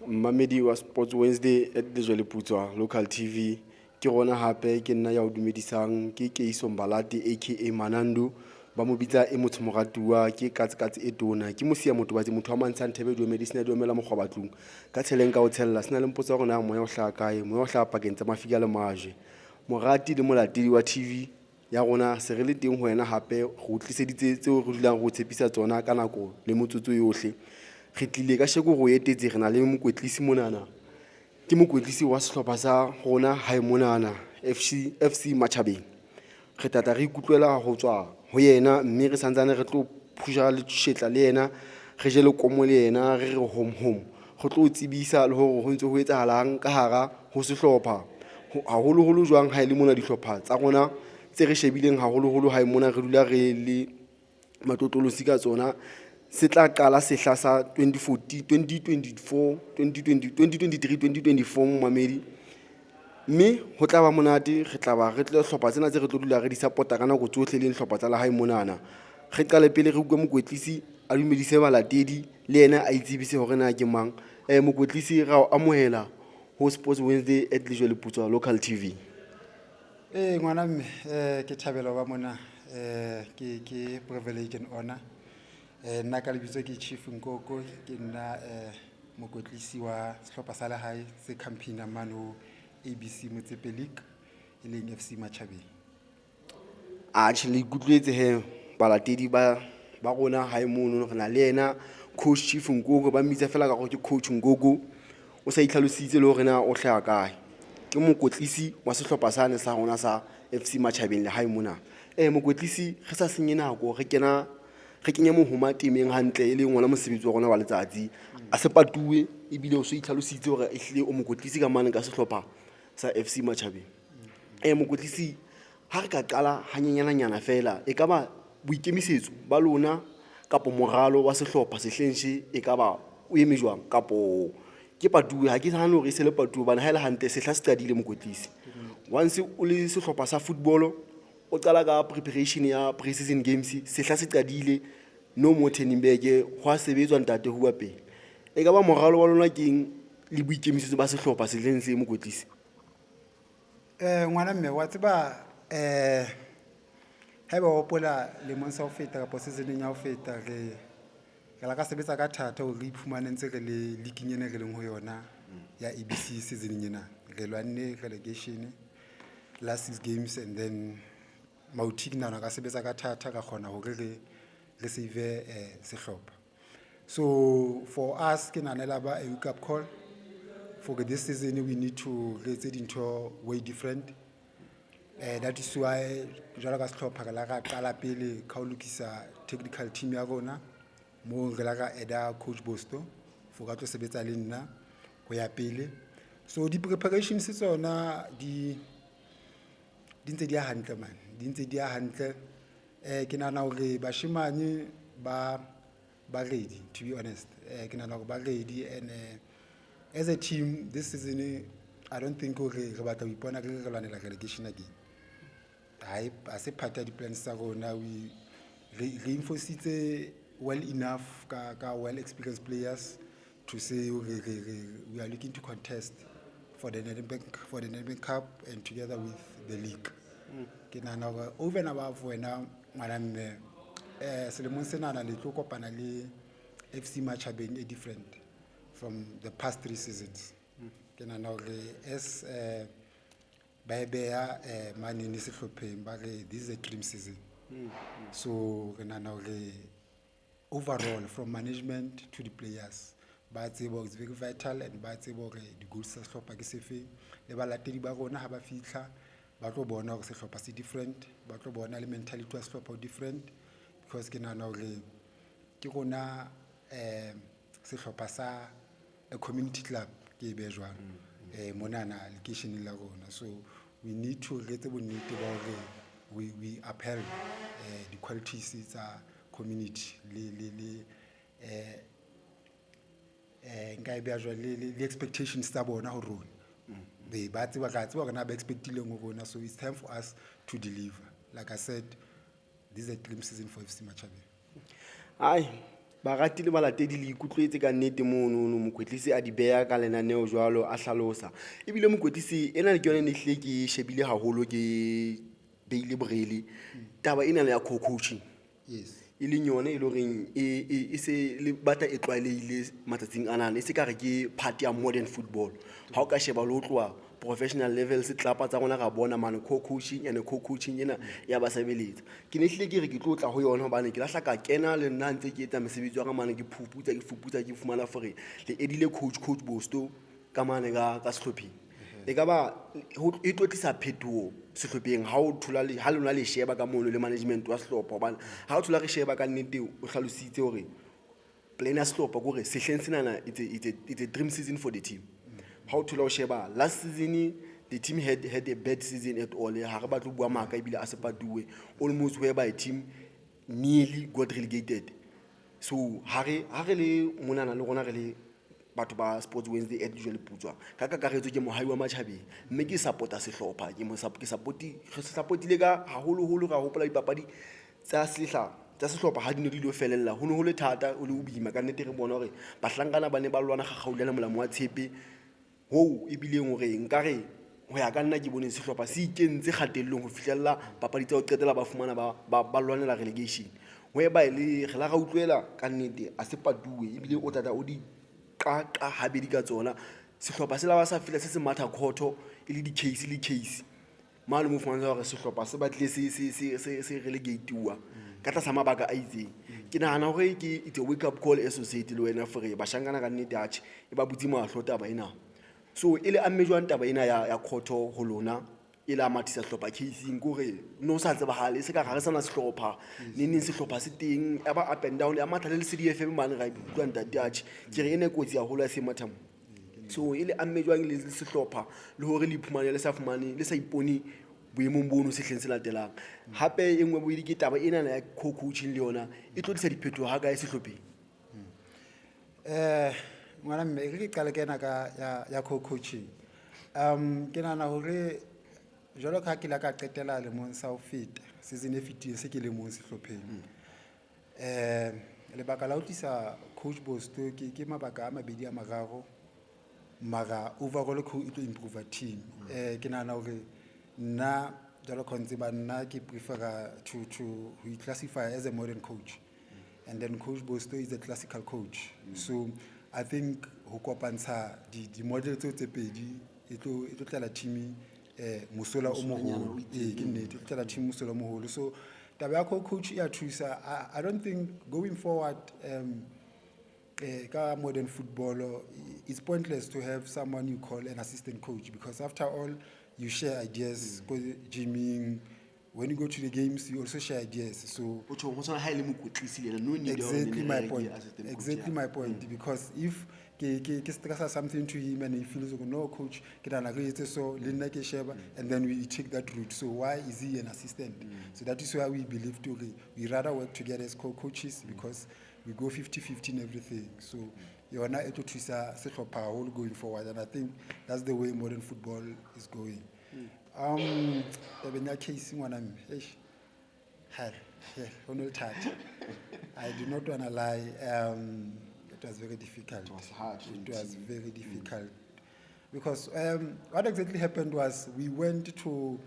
Mamedi wa Sports Wednesday at the Jwaleputswa local TV. Ke rona hape ke nna ya o dumedisang ke Keiso Mbalate aka Manandu ba mo bitsa e motho moratuwa ke katse e tona ke mosia motobatsi motho wa mantshang thebe dumedi sina dumela mokgwabatlung ka tsheleng ka o tshella sina le mpotsa gore na moya o hlaka kae moya o hlaka pakeng tsa mafika le maje morati le molatedi wa TV ya rona se re le teng ho wena hape go tliseditse tseo re dulang go tshepisa tsona ka nako le motsotso yohle re tlile ka sheko go etetse re na le mokwetlisi monana ke mokwetlisi wa sehlopha sa rona hae monana FC Matjhabeng re tata re ikutlwela go tswa ho yena mme re santsane re tlo phusha le tšhetla le yena re je le komo le yena re re home go tlo tsebisa le hore ho ntse ho etsahalang ka hara ho sehlopha haholo jwang ha ile mona dihlopha tsa rona tse re shebileng haholo hae mona re dula re le matlotolosi ka tsona se tla qala sehla sa 2023-2024 mamedi mme ho tla ba monate re tlo hlopha tsena tse re tlo dula re di support-a ka nako tsohle le hlopha tsa lehae monana re qale pele re utlwe mokwetlisi a dumedise balatedi le yena a itsebise hore na ke mang mokwetlisi ra o amohela ho Sports Wednesday at Jwaleputswa local TV. Ngwana mme ke thabela ba mona ke privilege and honor nna ka lebitso ke Chief Nkoko ke nna mokwetlisi wa sehlopha sa lehae se campaign mano ABC Motsepe League e leng FC Matjhabeng. Actually kutlwetse he balatedi ba rona hae mono re na le yena coach Chief Nkoko ba mmitsa fela ka go ke coach Nkoko o sa itlhalositse le hore na o hlaka kae ke mokwetlisi wa sehlopha sane sa rona sa FC Matjhabeng le hae mona mokwetlisi re sa senye nako re kenya mohoma temeng hantle e le ngwana mosebetsi wa rona wa letsatsi a se patuwe e bile o se itlhalositse hore ehlile o mokwetlisi ka mane ka sehlopha sa FC Matjhabeng mokwetlisi ha re ka qala hanyenyana fela e ka ba boikemisetso ba lona kapo moralo wa sehlopha sehlentshe e ka ba o eme jwang kapo ke patuwe ha ke sahane hore se le patuwe bana ha ile hantle sehla se qadile mokwetlisi once o le sehlopha sa football o qala ka preparation ya pre-season games sehla se qadile no more turning back ho a sebetswa ntate ho pele e ka ba moralo wa lona keng le boikemisetso ba sehlopha sehleng se mokwetlisi Ngwana mme wa tseba ha ba hopola le monsa ho feta ka seasoneng ya ho feta re la ka sebetsa ka thata ho re iphumane ntse re le league ena re leng ho yona ya ABC season ena re lwanne relegation last 6 games and then mauthi nana ka sebetsa ka thata ka khona hore re save sehlopha. So for us ke nanela ba a wake up call for this season we need to get into way different that is why jwalo ka sehlopha ka la ka qala pele ka ho lokisa technical team ya rona mo re la ka eda coach Bosto for ka tlo sebetsa le nna go ya pele so di preparations tsona di ntse di a hantle man di ntse di a hantle ke nana hore bashimane ba ready to be honest ke nana hore ba ready and as a team this season I don't think re batla ho ipona re lwanela relegation again I se part of the plans tsa rona we reinforced well enough ka well experienced players to say we are looking to contest for the Nedbank Cup and together with the league. Ke nana hore over and above wena ngwana mme selemong sena le tlo kopana le FC Matjhabeng e different from the past 3 seasons. Ke nana hore as ba beya mane ni sehlopheng ba re this is a dream season. So ke nana hore overall from management to the players ba tsebo is very vital and ba tsebo hore the goals sa sehlopha ke sefe le balatedi ba rona ha ba fihla ba tlo bona hore sehlopha se different ba tlo bona le mentality ya sehlopha different because ke nana hore ke rona sehlopha sa a community club ke be jwang monana location la rona so we need to get the bonnete ba hore we upheld the qualities tsa community le nka be jwale le expectations tsa bona ho rona be ba tseba ka tseba kana ba expectileng ho rona so it's time for us to deliver like I said this is a dream season for FC Matjhabeng. Ai ba ratile ba latedi le ikutlwetse ka nnete mono mokwetlisi a di beha ka lenaneo jwalo a hlalosa ebile mokwetlisi ena le ke yona ne hlile ke shebile haholo ke beile borele taba ena ya coaching Yes. e leng yone e le horeng e se le batla e tlwaelehile matsatsing anana e se ka re ke part ya modern football ha o ka sheba le ho tloha professional level se tlapa tsa rona ra bona mane coaching and coaching ena ya ba sebeletsa ke ne hlile ke re ke tlotla ho yona hobane ke lahla ka kena le nna ntse ke etsa mesebetsi wa ka mane ke fuputsa ke fumana fore le edile coach Bosto ka mane ka sehlopheng e ka ba e tlotlisa phetoho sehlopheng ha o thola ha lona le sheba ka mono le management wa sehlopha hobane ha o thola re sheba ka nnete o hlalositse hore plan ya sehlopha gore sehleng senana it's a dream season for the team. How to lo sheba last season the team had a bad season at all ha re batlo bua maka ebile a se paduwe almost whereby a team nearly got relegated. So ha re le monana le rona re le batho ba Sports Wednesday at usually putswa ka kakaretso ke mohai wa Matjhabeng mme ke supporta sehlopha ke supportile ka haholo ga hopola dipapadi tsa sehlopha ha di ne di lo felella ho ne ho le thata o le ubima ka nnete re bona hore bahlankana ba ne ba lwana gagaulana molamo wa tshepe ho ebileng hore nkare ho ya ka nna ke bone sehlopha se ikentse kgatellong ho fihlella papadi tsa ho qetela ba fumana ba lwanela relegation whereby le re la ga utlwela ka nnete a se paduwe ebile o tata o di qaqa habedi ka tsona sehlopha se la ba sa fila se se matha khotho e le di case mane mo fumana hore sehlopha se batle se relegate-uwa ka tlasa mabaka a itseng ke nahana hore it's a wake up call associate le wena fore bashankana ka nnete atjhe e ba butse mahlo taba ena so ile amme jwang taba ena ya khotho ho lona ile a mathisa sehlopha casing gore no sa tsebahale se ka ga re sana sehlopha neng sehlopha se teng ya ba up and down ya matha le CDFM mane ga ikutlwa ntate atjhe ke re ene kotsi ya holo ya se mathamo so ile amme jwang le sehlopha le hore le iphumane le sa fumane le sa ipone boemong bono sehleng se latelang hape e nngwe boedi ke taba ena ya coaching le yona e tlodisa diphetoho ha ka e sehlopheng ngwana mme ke qala kena ka ya coaching ke nana hore jalo ka ke la ka qetela le mon sa ho feta season e fetile se ke le mon sehlopheng le baka la ho tlisa coach Bosto ke mabaka a mabedi a mararo mara overall co it improve team ke nana hore nna jalo kontse ba nna ke prefer to classify as a modern coach and then coach Bosto is a classical coach so I think ho kopantsha di model tse pedi e tlo tla team mosola o moholo ke nnete tla team mosola o moholo so taba ya coach ya thusa I don't think going forward ka modern football it's pointless to have someone you call an assistant coach because after all you share ideas go gymming when you go to the games you also share ideas so exactly my point because if ke stress something to him and he feels like no coach ke dana re etse so le nna ke sheba and then we take that route so why is he an assistant so that is why we believe to we rather work together as coaches because we go 50-50 in everything so yona e tlo thusa sehlopha haholo going forward and I think that's the way modern football is going tabeng ya case ngwana mme I do not want to lie it was very difficult it was very difficult because what exactly happened was we went to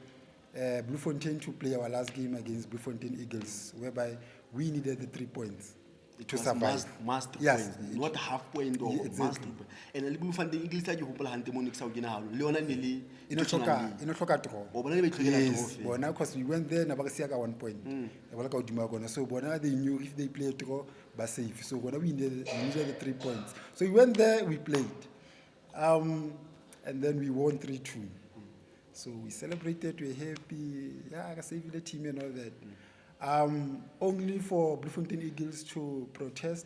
Bloemfontein to play our last game against Bloemfontein Eagles whereby we needed the 3 points to survive. Must yes, point, not half point or exactly. must point. And le Bloemfontein Eagles tsa ke hopola hante mo nix sa gena halo. Le ona ne le inohloka draw. O bona le betlhokela yes, draw. Bona because we went there na ba ka 1 point. Ya bola ka udima gona. So bona they knew if they play a draw ba safe. So bona we needed the 3 points. So we went there, we played. And then we won 3-2. So we celebrated, we were happy. Yeah, I saved the team and all that. Only for Bloemfontein Eagles to protest,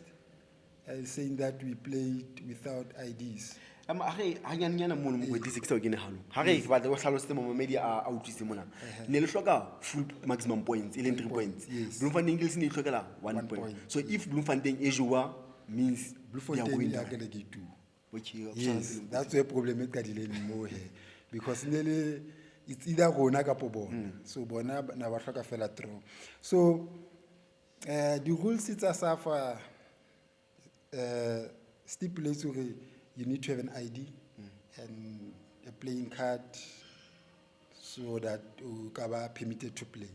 saying that we played without IDs. Hanyana mono mo kwetise ke sa gena halo. Ha re ke batla go hlalosetsa mo media a utlwise mona. Ne le hloka full maximum points, 3 points. Bloemfontein Eagles ne hlokela 1 point. So if Bloemfontein e joa means Bloemfontein ya gonna get 2. Okay, yes, that's the problem with Kadileni more here because nearly it's either gona kapo bona so bona na ba hloka fela draw so the rules it's a safa stipulates you need to have an ID and a playing card so that you can be permitted to play.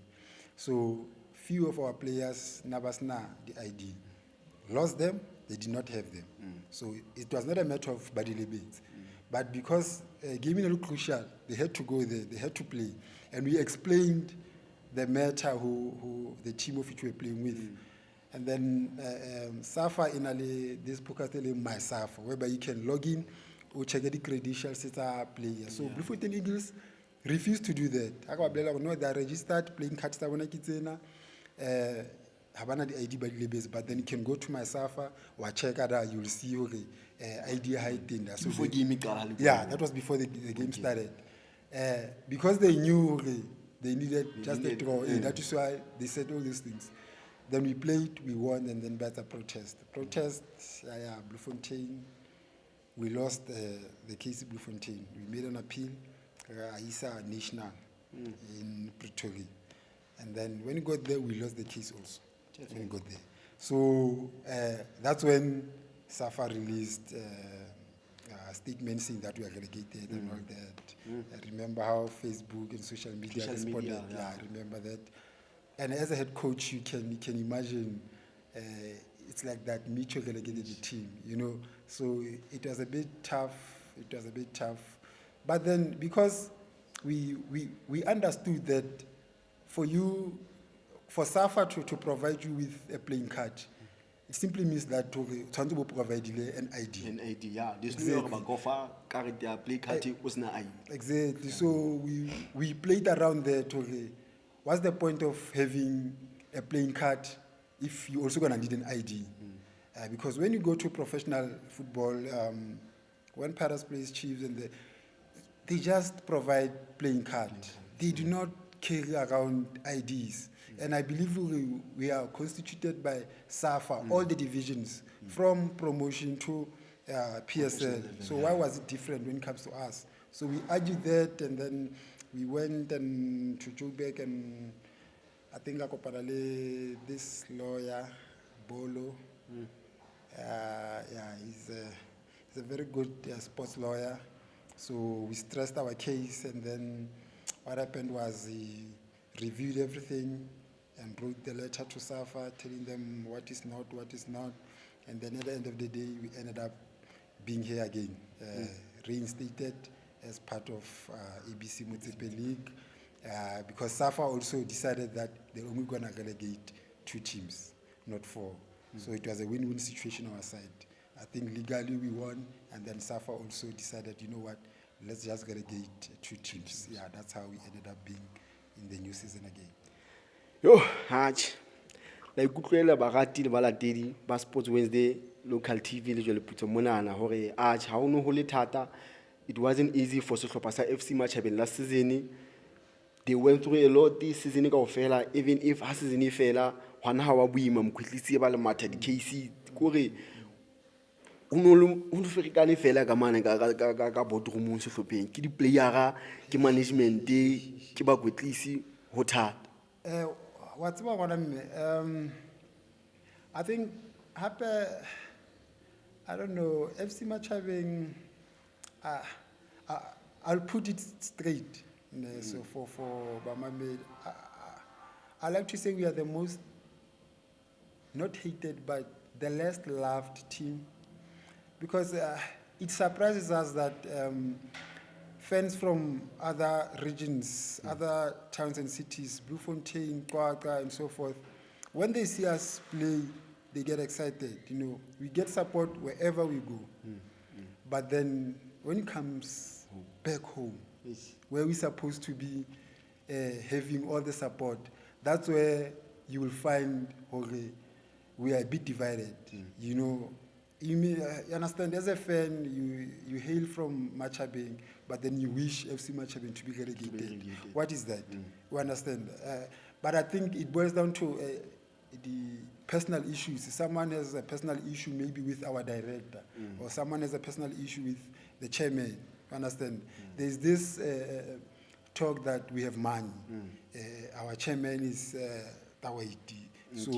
So few of our players nabasna the ID, lost them, they did not have them. So it was not a matter of body limits, but because gaming is crucial, they had to go there, they had to play, and we explained the matter who the team of which we were playing with. And then SAFA in this poker my SAFA, whereby you can log in or check the credentials as a player. So Bloemfontein Eagles refused to do that. No, they are registered playing cards that when I get in, Havana the ID by the base, but then you can go to my SAFA or check that you'll see ID height in there. So yeah, that was before the game started. Because they knew they needed just a draw. That is why they said all these things. Then we played, we won, and then better protest. Bloemfontein, we lost the case of Bloemfontein. We made an appeal, Isa National in Pretoria. And then when we got there, we lost the case also. When we got there. So that's when SAFA released a statement saying that we are relegated and all that. I remember how Facebook and social media responded. I remember that. And as a head coach, you can imagine it's like that mutual relegated team, you know. So it was a bit tough. But then because we understood that for SAFA to provide you with a playing card, it simply means that to provide an ID. An ID, yeah. There's no play card was no ID. Exactly. So we played around there what's the point of having a playing card if you're also going to need an ID? Because when you go to professional football, when Paris plays Chiefs, and they just provide playing card. They do not carry around IDs. And I believe we are constituted by SAFA, all the divisions, from promotion to PSL. So why was it different when it comes to us? So we argued that, and then we went and to Joburg, and I think this lawyer, Bolo. He's a very good sports lawyer. So we stressed our case, and then what happened was he reviewed everything and wrote the letter to SAFA telling them what is not. And then at the end of the day, we ended up being here again, reinstated as part of ABC Motsepe League, because SAFA also decided that they're only going to relegate 2 teams, not 4. So it was a win-win situation on our side. I think legally we won, and then SAFA also decided, you know what, let's just relegate 2 teams. Yeah, that's how we ended up being in the new season again. Yo, Hatch. Like kutlwela barati le balatedi ba Sports Wednesday local TV le jole putso monana hore Hatch ha ono ho le thata. It wasn't easy for sehlopha sa FC Matjhabeng last season. They went through a lot this season kaofela, even if ha season e fela hwana ha wa boima mokhutlisi ba le matha di case kore uno ferikane fela ka mana ka boardroom sehlopheng ke di playera ke management ke ba kwetlisi ho thata. What's about what I think happy, I don't know, FC Matjhabeng, I'll put it straight. So for Bamame, I like to say we are the most, not hated, but the least loved team, because it surprises us that fans from other regions, other towns and cities, Bloemfontein, Kwaka, and so forth, when they see us play, they get excited. You know, we get support wherever we go. But then when it comes back home, where we're supposed to be having all the support, that's where you will find we are a bit divided. You know, you understand, as a fan, you hail from Matjhabeng, but then you wish FC Matjhabeng to be relegated. What is that? You understand? But I think it boils down to the personal issues. Someone has a personal issue maybe with our director, or someone has a personal issue with the chairman. You understand? There's this talk that we have money. Our chairman is Tawaiti. So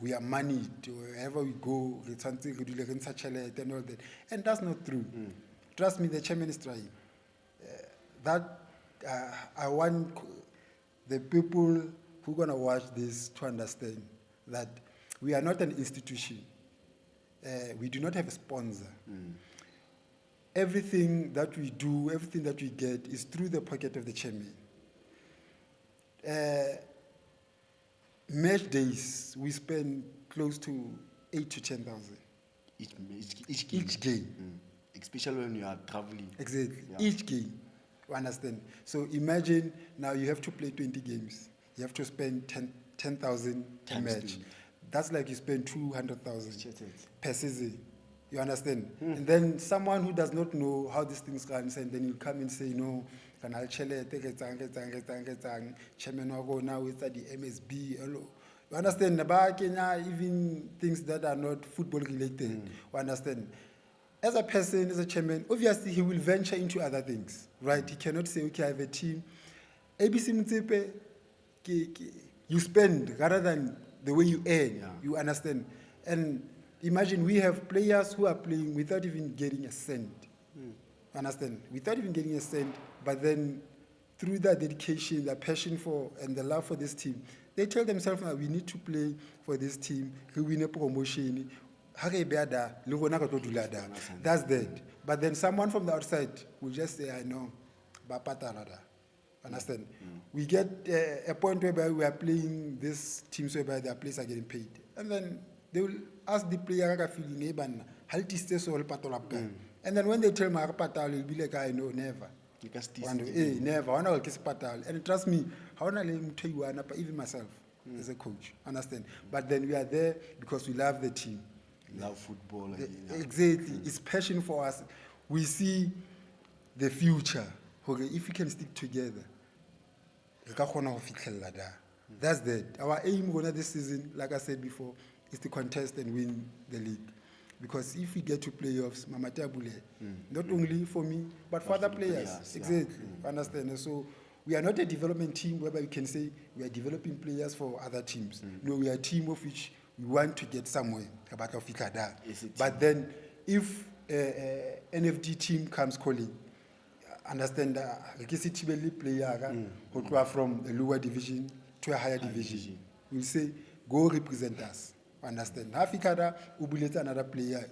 we are moneyed. Wherever we go, and all that. And that's not true. Trust me, the chairman is trying. I want the people who are going to watch this to understand that we are not an institution. We do not have a sponsor. Everything that we do, everything that we get is through the pocket of the chairman. Match days, we spend close to 8 to 10,000. Each game. Especially when you are traveling. Exactly. Yeah. Each game. You understand? So imagine now you have to play 20 games. You have to spend 10,000 a match. That's like you spend 200,000 per season. You understand? And then someone who does not know how these things run, and then you come and say, no, chairman wago now it's at the MSB. You understand? Even things that are not football related. You understand? As a person, as a chairman, obviously he will venture into other things, right? He cannot say, okay, I have a team. ABC Motsepe, you spend rather than the way you earn. Yeah. You understand? And imagine we have players who are playing without even getting a cent. Understand? Without even getting a cent, but then through that dedication, the passion for, and the love for this team, they tell themselves, we need to play for this team, we win a promotion. That's that. But then someone from the outside will just say, I know, understand? We get a point whereby we are playing this teams whereby their players are getting paid. And then they will ask the player, and then when they tell me, will be like, I know, never. Never. And trust me, even myself as a coach, understand? But then we are there because we love the team. Love football. Exactly. It's passion for us. We see the future. Okay, if we can stick together, that's that. Our aim this season, like I said before, is to contest and win the league. Because if we get to playoffs, not only for me, but for other players. Exactly. Understand? And so we are not a development team whereby we can say we are developing players for other teams. No, we are a team of which we want to get somewhere. But then if NFD team comes calling, understand that player who are from a lower division to a higher division, we'll say, go represent us. Understand? Hafikada ubuleta another player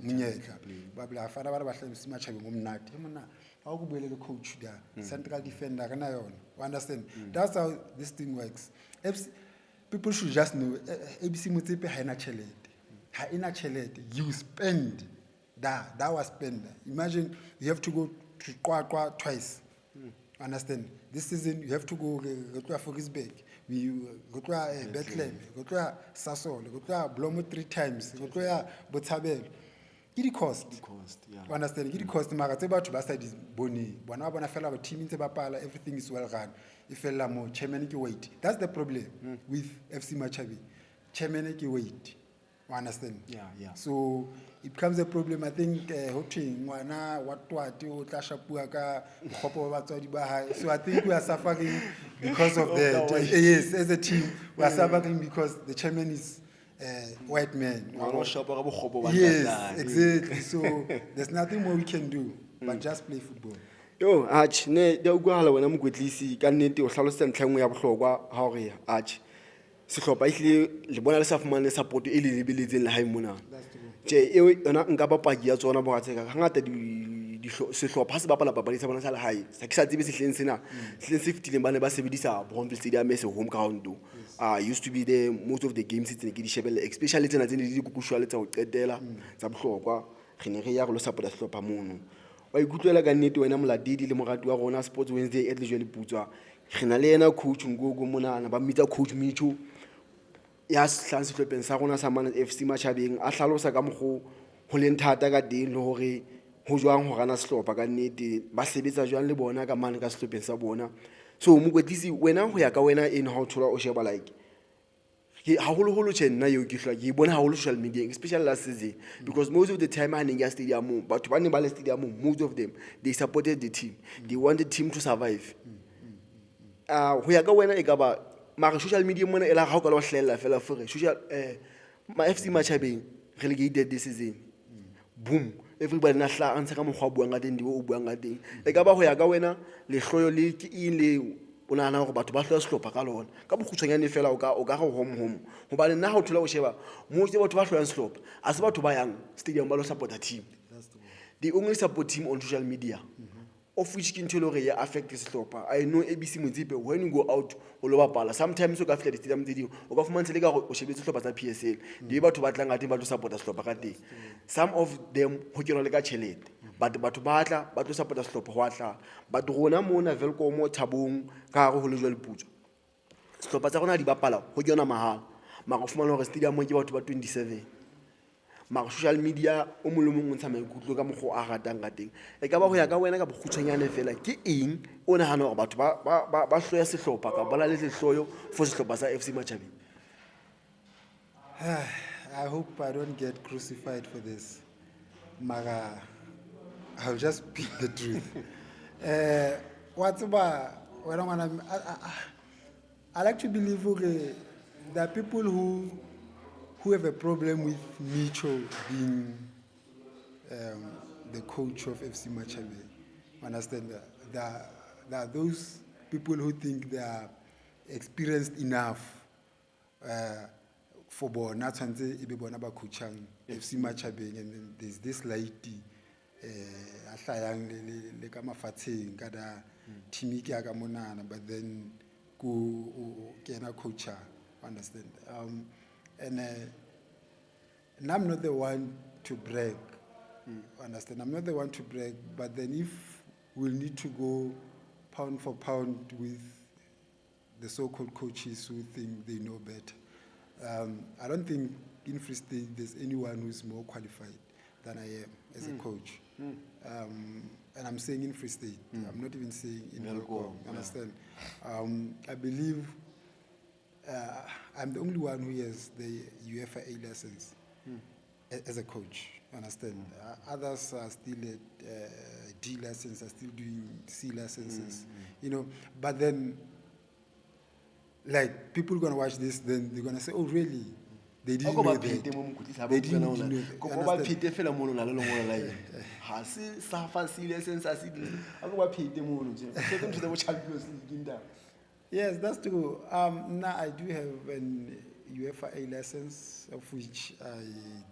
Munyeka. Babla fada bada Matjhabeng umnati. How the coach there, central defender understand? That's how this thing works. People should just know ABC Motsepe haina chelete. You spend that was spend. Imagine you have to go to Kwa twice. Understand? This season you have to go to Fogisbeek. We go to Bethlehem, go to Sasol, go to Blomo 3 times, go to Motsepe. It cost. Yeah. Understand? It cost. Magateba to Bastard is boni. Bona fella team in Tebapala, everything is well run. If fella more chairman wait. That's the problem with FC Matjhabeng. Chairman wait. Understand? Yeah. So it becomes a problem. I think so I think we are suffering because of that. Yes, as a team, we are suffering because the chairman is white man. Yes, exactly. So there's nothing more we can do but just play football. Yo, Arch, ne dia utlwahala wena mokotlisi ka nnete o hlalosetsa ntlha nngwe ya bohlokwa ha hore Arch sehlopha ehlile le bona le sa fumane support e le lebeletseng le hae mona. Je yona nka bapaki ya tsona boratseka hangata di sehlopha ha se bapala papadi sa bona sa le hae. Sa ke sa tsebe sehleng sena. Sehleng se fetileng ba ne ba sebedisa Bronville Stadium as a home ground. Used to be there most of the games it's ke di shebelle especially tsena tse di kukushwa le tsa ho qetela tsa bohlokwa. Re ne re ya go lo support sehlopha mono. Wa ikutlwela ka nnete wena moladidi le morati wa rona Sports Wednesday at Lejwe Putswa re na le yena coach Ngogo mona ba mmitsa coach Micho ya sehlang sehlopheng sa rona sa Mana FC Matjhabeng a hlalosa ka mokgo ho leng thata ka teng le hore ho jwang ho rana sehlopha ka nnete ba sebetsa jwang le bona ka mane ka sehlopheng sa bona. So mokwetlisi wena ho ya ka wena in how thola o sheba like haholo tjena yo ke hlwa ke bona haholo social media especially last season because most of the time I in stadium but ba ne ba le stadium most of them they supported the team, they wanted the team to survive. Ho ya ka wena e ka ba mara social media mona e la ga o ka lo hlella fela fore social ma FC Matjhabeng relegated this season. Boom, everybody na hla antse ka mogwa buang ga teng di o buang ga teng e ka ba go ya ka wena le hloyo le ke ile o nana go batho ba hloya sehlopha ka lona ka bokgutshwanyane fela o ka go home go ba le nna ha o thola o sheba mo ke batho ba hloya sehlopha a se batho ba yang stadium ba lo support a team. They only support team on social media, of which can tell you affect the sehlopha. I know ABC Motsepe, when you go out all over Pala, sometimes you go after the stadium video, or go for months later, or she be sehlopha sa PSL. They able to batla ngati ba to support the sehlopha ka teng. Some of them ho ke no le ka chelete, but batho ba tla ba to support the sehlopha ho tla. But rona mona Velkom mo Thabong ka go le jwa leputso. Sehlopha tsa rona di bapala ho ke yona mahala. Ma go fumana hore stadium mo ke batho ba 27. Ma social media o mo le mong o ntsha maikutlo ka mogho a ratang ka teng e ka ba go ya ka wena ka bokgutshwanyane fela ke eng o nahana gore batho ba hloya sehlopha ka bona le sehloyo for sehlopha sa FC Matjhabeng. I hope I don't get crucified for this. Mara, I'll just speak the truth. What's about when I like to believe there are people who have a problem with Micho being the coach of FC Matjhabeng. Understand that there are those people who think they are experienced enough for bona tshwantse e be bona ba coachang FC Matjhabeng, and then there's this lady a hlayang le ka mafatsheng ka da team ke ka monana, but then go kena coacher. Understand? And I'm not the one to brag. Understand? I'm not the one to brag, but then if we'll need to go pound for pound with the so-called coaches who think they know better, I don't think in Free State there's anyone who's more qualified than I am as a coach. And I'm saying in Free State. I'm not even saying in Velkom. Understand? I believe I'm the only one who has the UEFA A license as a coach. Understand? Others are still at D license, are still doing C licenses. You know, but then, like, people are gonna watch this, then they're gonna say, "Oh, really? They didn't know that. They didn't know that." Yes, that's true. Now I do have an UEFA A license, of which I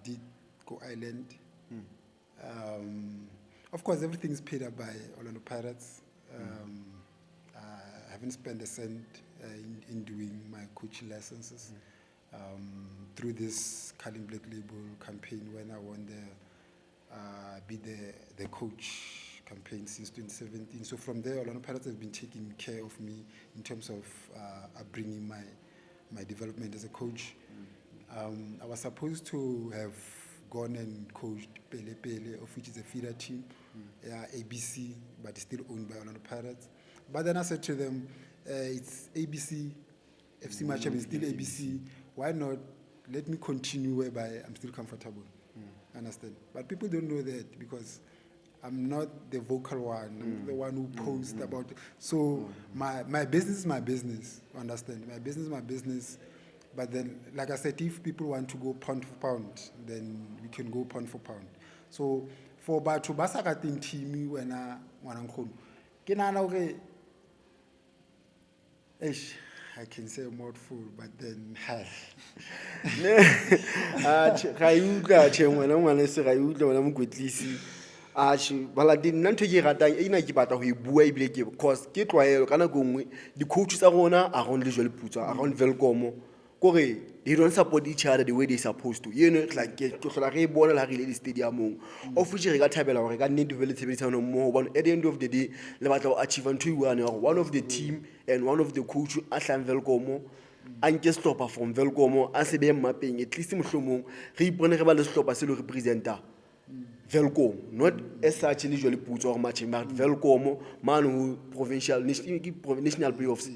did go Island. Of course, everything is paid up by Orlando Pirates. I haven't spent a cent in doing my coaching licenses through this Cullen Black Label campaign when I won be the coach campaign since 2017. So from there, Orlando Pirates have been taking care of me in terms of upbringing my development as a coach. I was supposed to have gone and coached Pele Pele, of which is a feeder team, ABC, but it's still owned by Orlando Pirates. But then I said to them, it's ABC, FC Matjhabeng is still ABC. Why not let me continue whereby I'm still comfortable? Understand? But people don't know that because I'm not the vocal one. I'm the one who posts about it. So my business is my business. Understand? My business is my business. But then, like I said, if people want to go pound for pound, then we can go pound for pound. So for batho ba sa rateng team wena ngwanang khono I can say a mouthful, but then ga utlwa che ngwana ngwana se ga utlwa wena mokwetlisi bala di nna ntho ke ratang e ina ke batla go e bua e bile ke because ke tlwaelo kana go nngwe di coach tsa rona a go le jole putsa a go Velkom kore they don't support each other the way they supposed to, you know, like ke tlola re bona la re le stadiumong of which re ka thabela gore ka nne develop tshebedisano mo bona at the end of the day le batla go achieve ntho one of the team and one of the coach a hlang Velkom a nke stopper from Velkom a se be mapping at least mohlomong re ipone re ba le stopper se le representa Velkom, not as such le jole putso or match but Velkom man who provincial national playoffs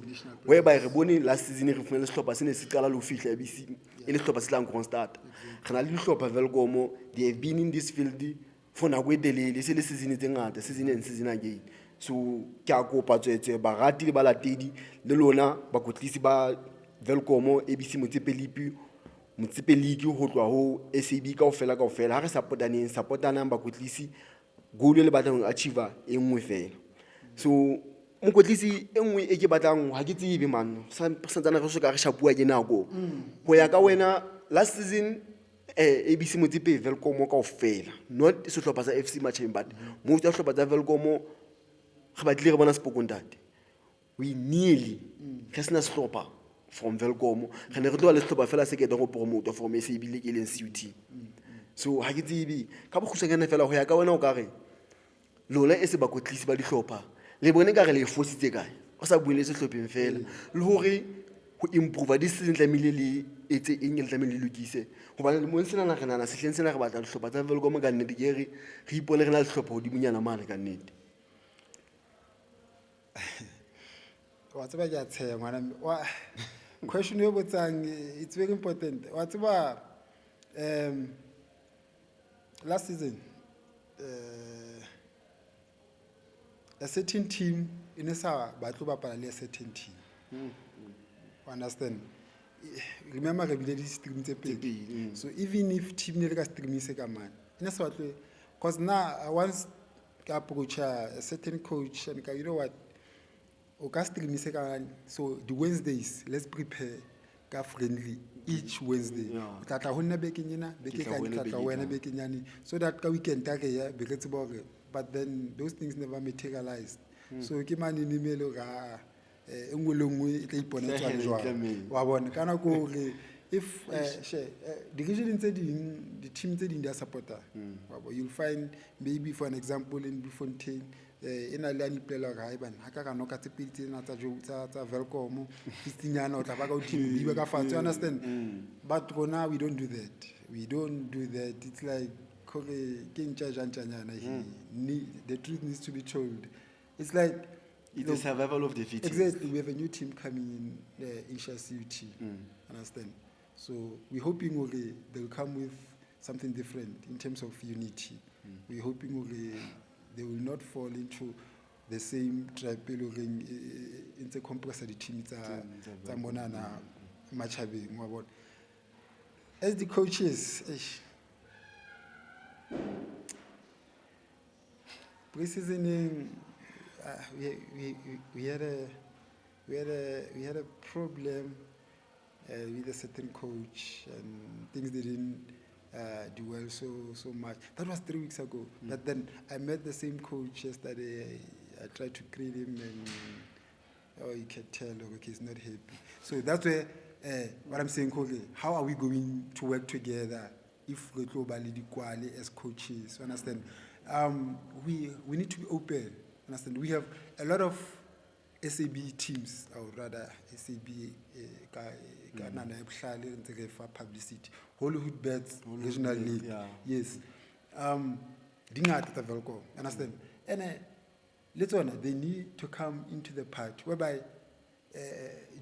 whereby re bone last season re fumane stopper se ne se qala lo fihla ABC e le stopper se tlang constant rena le stopper Velkom. They have been in this field for na go etelele se le season tse ngata season and season again. So ke a kopa tswetse ba rati le balatedi le lona ba kotlisi ba Velkomo ABC Motsepe League ho tloha ho SAB kaofela ha re supportanang bakotlisi goal le batlang ho achieve e nngwe fela. So mokotlisi e nngwe e ke batlang ha ke tsebe man santsana re soka re shapua ke nako ho ya ka wena last season ABC Motsepe Velkomo kaofela not sehlopha sa FC Matjhabeng but most of sehlopha tsa Velkomo ga ba tle re bona sepokontate we nearly re sena sehlopha from Velkomo re ne re tloa le sehlopha fela se ke go promote from SAB League e leng CUT. So ha ke tsebe ka bokgutshwanyane fela ho ya ka wena o ka re lona e se bakotlisi ba dihlopha le bone ka re le fositse kae o sa buile sehlopheng fela le hore ho improve di season tlamile le etse eng le tlamile le lokise hobane le mo sena na re nana sehleng sena re batla dihlopha tsa Velkomo ka nnete ke re ipone re na le dihlopha hodimunyana mane ka nnete. Wa tseba ke a tsheya ngwana wa question yo botsang it's very important wa tseba last season a certain team in sa batlo bapala le a certain team understand remember re bile di stream tse pedi so even if team ne le ka stream se ka man ina sa batlo cause now once ka approach a certain coach and you know what so the Wednesdays let's prepare ka friendly each Wednesday tla ho nna bekenyana beke ka tla wena bekenyane so that ka weekend ta ke ya be re tsebo re but then those things never materialized so ke mane ni mele ga engwe le ngwe e tla ipona tswa jwa wa bona kana ko re if division tse ding the team tse ding dia supporter you'll find maybe for an example in Bloemfontein ina le ani plela ga iban ha ka no ka tsepedi tsena tsa Velkomo istinyana o tla ba ka udimo di ba ka fatso understand but rona we don't do that it's like ke ntja jantanyana the truth needs to be told it's like it's the survival of the fittest. Exactly, we have a new team coming in Isha CUT understand so we're hoping they'll come with something different in terms of unity we're hoping they will not fall into the same trap in the compressor the team tsa monana Matjhabeng wa as the coaches pre-seasoning we had a problem with a certain coach and things didn't do well so much. That was 3 weeks ago. But then I met the same coach yesterday. I tried to greet him and you can tell he's not happy. So that's where what I'm saying, how are we going to work together if we globally equally as coaches? Understand? We need to be open. Understand? We have a lot of SAB teams, or rather SAB publicity. Hollywood Bets, Regional League. Yeah. Yes. Understand? And later on, they need to come into the part whereby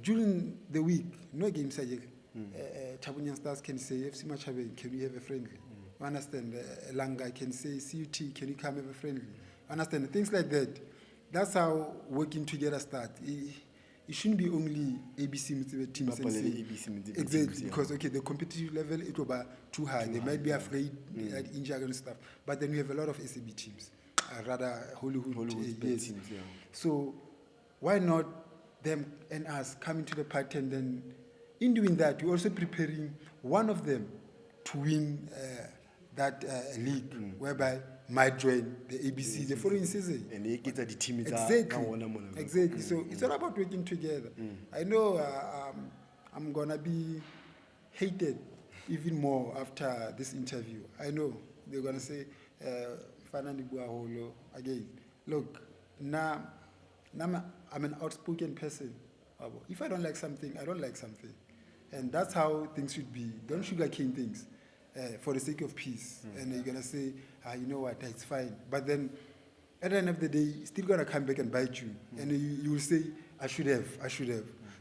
during the week, no games are Chabunyan Stars can say, FC Matjhabeng, can we have a friendly? Understand? Langa can say, CUT, can you come have a friendly? Understand? Things like that. That's how working together starts. It shouldn't be only ABC teams. Exactly, because the competitive level it will be too high. They might be afraid at injury and stuff. But then we have a lot of SAB teams, rather Hollywood yes. teams. Yeah. So why not them and us coming to the party and then in doing that we're also preparing one of them to win that league whereby might join the ABC the following season. And they get the team exactly. So it's all about working together. I know I'm gonna be hated even more after this interview. I know they're gonna say again. Look, now I'm an outspoken person. If I don't like something, I don't like something, and that's how things should be. Don't sugarcoat things. For the sake of peace, and you're gonna say, you know what, it's fine. But then, at the end of the day, it's still gonna come back and bite you, and you will say, I should have.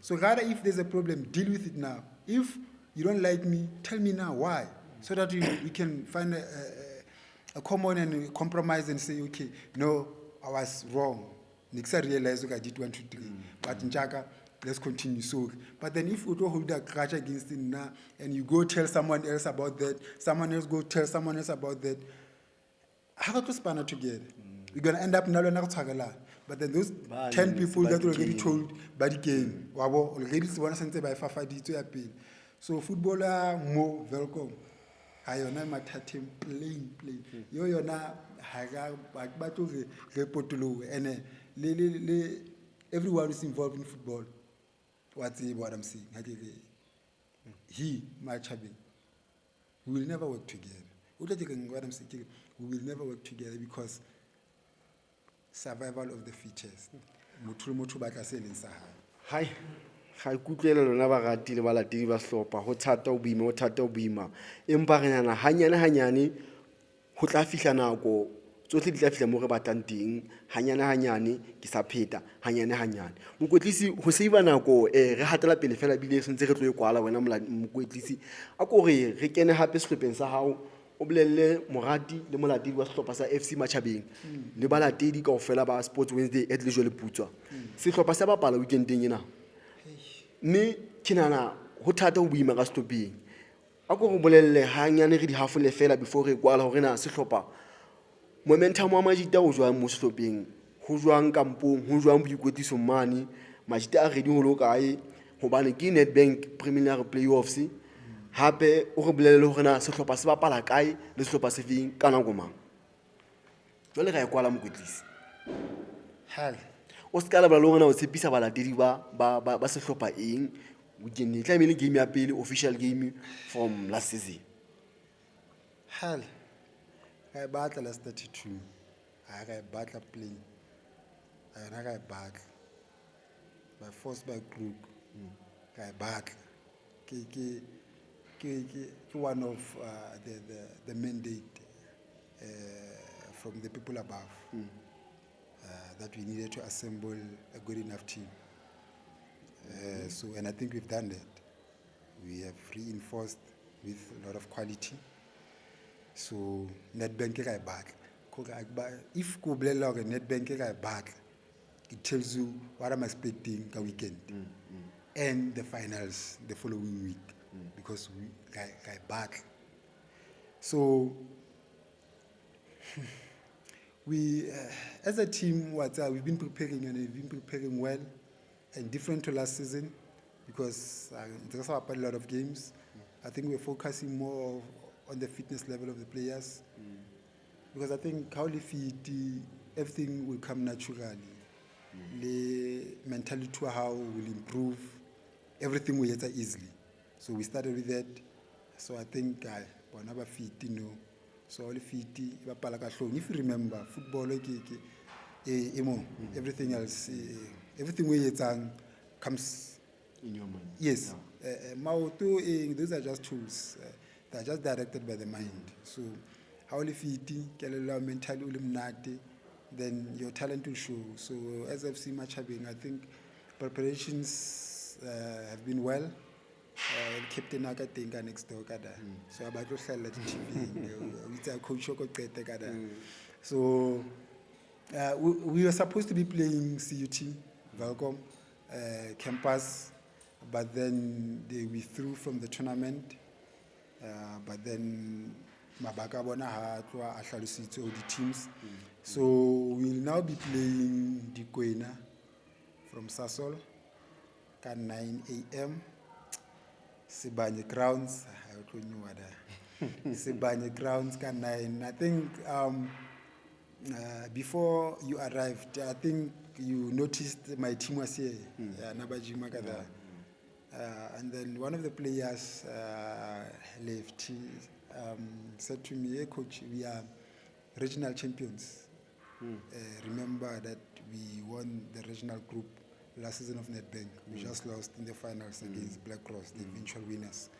So rather, if there's a problem, deal with it now. If you don't like me, tell me now why, so that we can find a common and a compromise and say, okay, no, I was wrong. Next I realized I did 1, 2, 3, but Njaka, let's continue. So, but then if you don't hold a grudge against it now, and you go tell someone else about that, someone else go tell someone else about that, how to span together? We're gonna end up in a but then those 10 people that already told by the game, already one sent by Fafadi to appeal. So footballer more welcome. Ayona matatim plain. Yo na haga bato repotolo and everyone who's involved in football. What I'm saying? He, Matjhabeng, we will never work together. What I'm saying? We will never work together because survival of the fittest. Motho ba tla se leng sa hae. Hai ga ikutlwela lona ba rati le balatedi ba hlopha ho thata o boima empa re nyana hanyane ho tla fihla nako tsohle di tla fihla mo re batang teng hanyane ke sa pheta hanyane mokwetlisi ho save nako re hatela pele fela bile se ntse re tlo e kwala wena mokwetlisi a ko re kene hape sehlopheng sa hao o bolelle morati le molatedi wa sehlopha sa FC Matjhabeng le balatedi kaofela ba Sports Wednesday at le jole putswa sehlopha sa bapala weekendeng ena mme ke nana ho thata ho boima ka stopeng a ko re bolelle hanyane re di hafole fela before re kwala hore na sehlopha momentum wa Majita o jwang mo sehlopheng ho jwang kampong ho jwang boikwetliso mane Majita a ready ho lo kae hobane ke Nedbank preliminary playoffs hape o re bolelle hore na sehlopha se bapala kae le sehlopha se feng ka nako mang jwale ga e kwala mokwetlisi o ska la ba lona o tshepisa balatedi ba sehlopha eng weekend e tla game ya pele official game from last season ga e batla last 32 ga e batla play ga e batla by force by group ga e batla ke one of the mandate from the people above that we needed to assemble a good enough team. And I think we've done that. We have reinforced with a lot of quality. So Nedbank is back. If you Nedbank is back, it tells you what I'm expecting the weekend and the finals the following week because we are back. So we, as a team, we've been preparing and we've been preparing well and different to last season because there's a lot of games. I think we're focusing more on the fitness level of the players because I think how they fit, everything will come naturally. The mentality to how will improve, everything will get easily. So we started with that. So I think whenever fit, so all fit, if you remember, football, everything else, everything we comes in your mind. Yes, those are just tools. They're just directed by the mind. So how you fit, mentally, then your talent will show. So as FC Matjhabeng, I think preparations have been well. Captain Akatenga next door kada. So about to sell the TV. It's a coach kada. So we were supposed to be playing CUT, Welcome, campus, but then they withdrew from the tournament. But then Mabaka bona ha tloa a hlalositse all the teams. So we'll now be playing Dikwena from Sasol at 9 a.m. Sibanye Grounds. Sibanye Grounds at 9. I think before you arrived, I think you noticed my team was here. Nabaji Makada. And then one of the players left. He said to me, "Hey coach, we are regional champions. Remember that we won the regional group last season of Nedbank. We just lost in the finals against Black Cross, the eventual winners."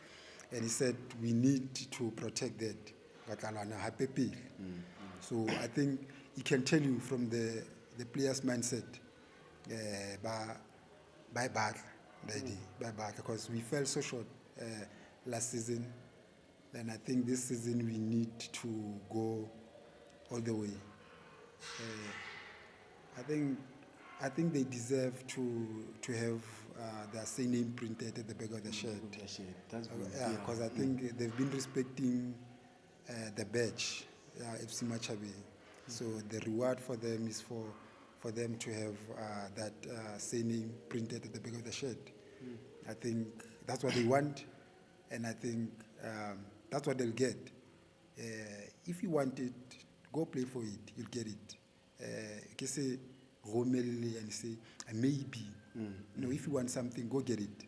And he said, "We need to protect that." So I think he can tell you from the player's mindset, by back, because we fell so short last season. And I think this season we need to go all the way. I think I think they deserve to have their surname printed at the back of the shirt. That's good. Yeah, because I think they've been respecting the badge, FC Matjhabeng. So the reward for them is for them to have that surname printed at the back of the shirt. I think that's what they want, and I think that's what they'll get. If you want it, go play for it. You'll get it. You can say Romeli and say maybe. No, if you want something, go get it.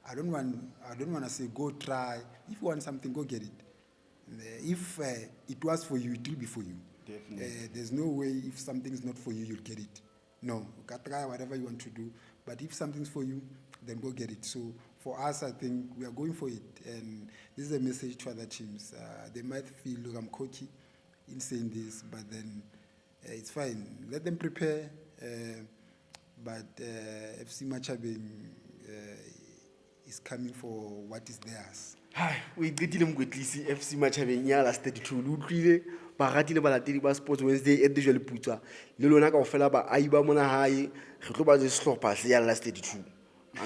I don't want to say go try. If you want something, go get it. If it was for you, it will be for you. Definitely. There's no way if something's not for you, you'll get it. No, you can try whatever you want to do. But if something's for you, then go get it. So for us, I think we are going for it. And this is a message to other teams. They might feel, look, I'm cocky in saying this, but then it's fine. Let them prepare. But FC Matjhabeng is coming for what is theirs. Hai, o iqetile mokwetlisi FC Matjhabeng ya last 32 le utlwile ba ratile balatedi ba Sports Wednesday at the jwale putswa le lona kaofela ba ai ba mona hae re tlo ba le sehlopha se ya last 32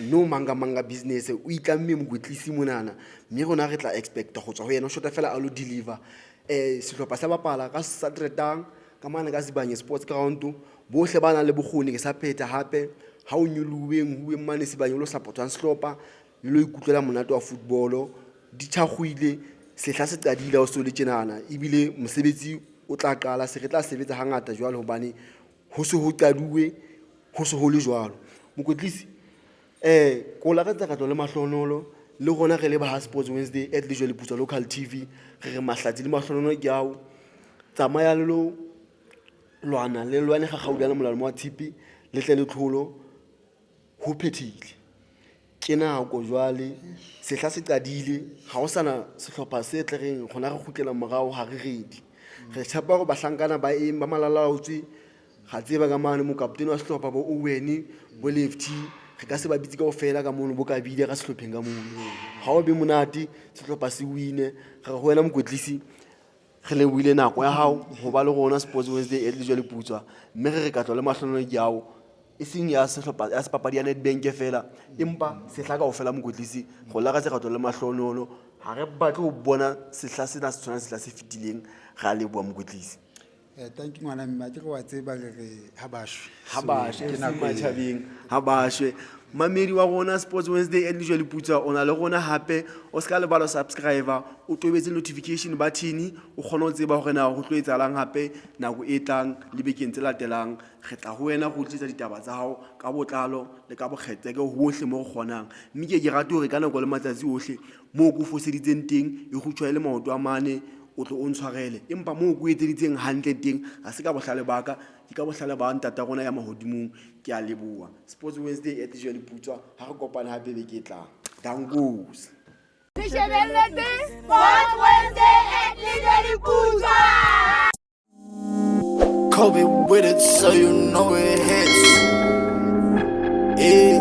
no manga business o itlamme mokwetlisi monana mme rona re tla expect go tswa ho yena o shota fela a lo deliver sehlopha sa bapala ka Saturday ka mane ka Sibanye Sports Ground bohle bana le bokgoni ke sa pheta hape ha o nyuluweng huwe mane Sibanye lo supportang sehlopha le lo ikutlela monate wa football di tshagwile sehla se qadile o so le tjenana ebile mosebetsi o tla qala se re tla sebetsa hangata jwalo hobane ho se ho qaduwe ho se ho le jwalo mokwetlisi ko la ka tlo le mahlonolo le gona re le ba Sports Wednesday at le jwale putswa local TV re mahlatsi le mahlonolo ke ao tsamaya le lo lwana le lwane ga gauda le molalo mo thipi le tle le tlholo ho phethile ke nako jwale sehla se qadile ha o sana sehlopha se tlereng gona re khutlela morao ha re redi re tshepa go bahlankana ba eng ba malalaotswe ga tseba ka mane mo kaptene wa sehlopha bo Owen bo Lefty re ka se ba bitse kaofela ka mono bo ka bile ka sehlopheng ka mono ha o be monate sehlopha se wine ga go wena mokwetlisi re le buile nako ya hao ho ba le gona Sports Wednesday e le jwale putswa mme re ka tlo le mahlonolo ke yao ising ya sehlopha ya sepapadi ya Nedbank fela empa sehla ka ofela mokwetlisi go la ka se gato le mahlonolo ha re batle ho bona sehla sena se tshwana sehla se fitileng ga le bua mokwetlisi Thank you ngwana mme ke go wa tseba re ha bashwe ke na Matjhabeng ha bashwe mamedi wa gona Sports Wednesday and usually putswa ona le gona hape o ska le balo subscriber o tobetse notification button o kgona ho tseba hore na go tlo etsalang hape nako e tlang le bekeng tse latelang re tla ho wena go tlisa ditaba tsa hao ka botlalo le ka bokgetseke hohle mo go kgonang mme ke rata hore ka nako le matsatsi ohle mo go foseditseng teng e go tshwa le maoto a mane o tlo o ntshwarele empa mo go etseditseng hantle teng ga se ka bohlale baka ke ka bohlale ba ntata gona ya mahodimong ke a leboa Sports Wednesday at jwale putswa ha re kopana hape be ke tla dangos Sports Wednesday at Nedbank Cup. Kobe with it, so you know it hits. Yeah.